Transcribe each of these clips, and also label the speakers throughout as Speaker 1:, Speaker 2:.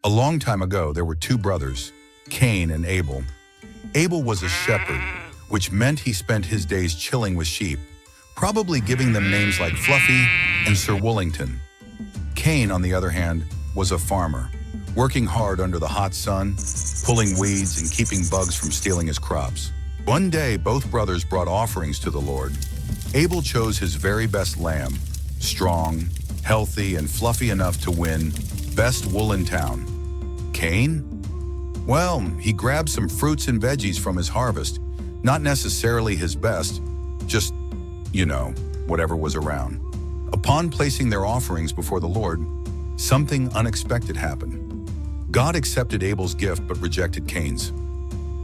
Speaker 1: A long time ago, there were two brothers, Cain and Abel. Abel was a shepherd, which meant he spent his days chilling with sheep, probably giving them names like Fluffy and Sir Woolington. Cain, on the other hand, was a farmer, working hard under the hot sun, pulling weeds and keeping bugs from stealing his crops. One day, both brothers brought offerings to the Lord. Abel chose his very best lamb, strong, healthy, and fluffy enough to win Best Wool in Town. Cain? Well, he grabbed some fruits and veggies from his harvest, not necessarily his best, just, whatever was around. Upon placing their offerings before the Lord, something unexpected happened. God accepted Abel's gift but rejected Cain's.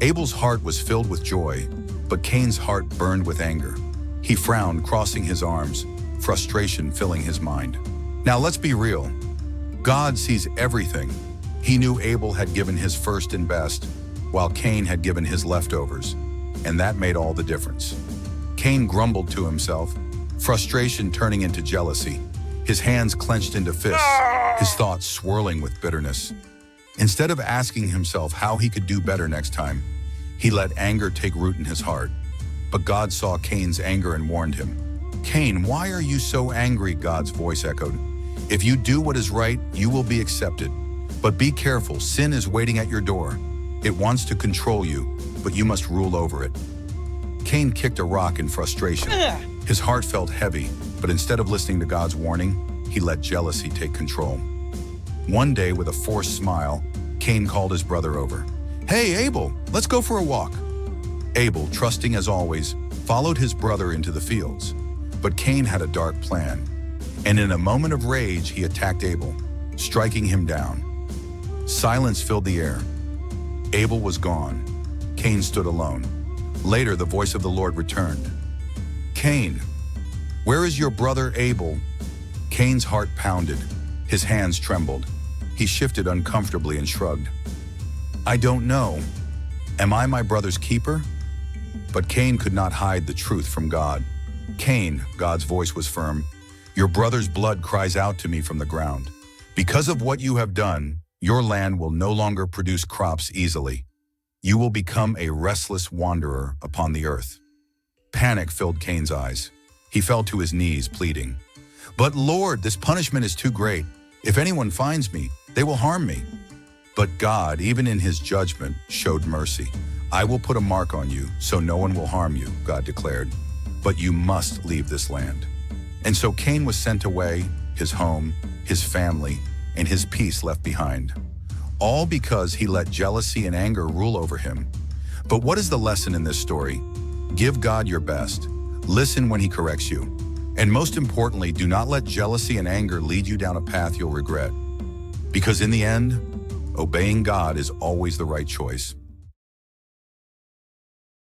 Speaker 1: Abel's heart was filled with joy, but Cain's heart burned with anger. He frowned, crossing his arms, frustration filling his mind. Now let's be real. God sees everything. He knew Abel had given his first and best, while Cain had given his leftovers, and that made all the difference. Cain grumbled to himself, frustration turning into jealousy, his hands clenched into fists, his thoughts swirling with bitterness. Instead of asking himself how he could do better next time, he let anger take root in his heart. But God saw Cain's anger and warned him. "Cain, why are you so angry?" God's voice echoed. "If you do what is right, you will be accepted. But be careful, sin is waiting at your door. It wants to control you, but you must rule over it." Cain kicked a rock in frustration. His heart felt heavy, but instead of listening to God's warning, he let jealousy take control. One day, with a forced smile, Cain called his brother over. "Hey, Abel, let's go for a walk." Abel, trusting as always, followed his brother into the fields. But Cain had a dark plan, and in a moment of rage, he attacked Abel, striking him down. Silence filled the air. Abel was gone. Cain stood alone. Later, the voice of the Lord returned. "Cain, where is your brother Abel?" Cain's heart pounded. His hands trembled. He shifted uncomfortably and shrugged. "I don't know. Am I my brother's keeper?" But Cain could not hide the truth from God. "Cain," God's voice was firm, "your brother's blood cries out to me from the ground. Because of what you have done, your land will no longer produce crops easily. You will become a restless wanderer upon the earth." Panic filled Cain's eyes. He fell to his knees, pleading, "But Lord, this punishment is too great. If anyone finds me, they will harm me." But God, even in his judgment, showed mercy. "I will put a mark on you, so no one will harm you," God declared. "But you must leave this land." And so Cain was sent away, his home, his family, and his peace left behind. All because he let jealousy and anger rule over him. But what is the lesson in this story? Give God your best. Listen when he corrects you. And most importantly, do not let jealousy and anger lead you down a path you'll regret. Because in the end, obeying God is always the right choice.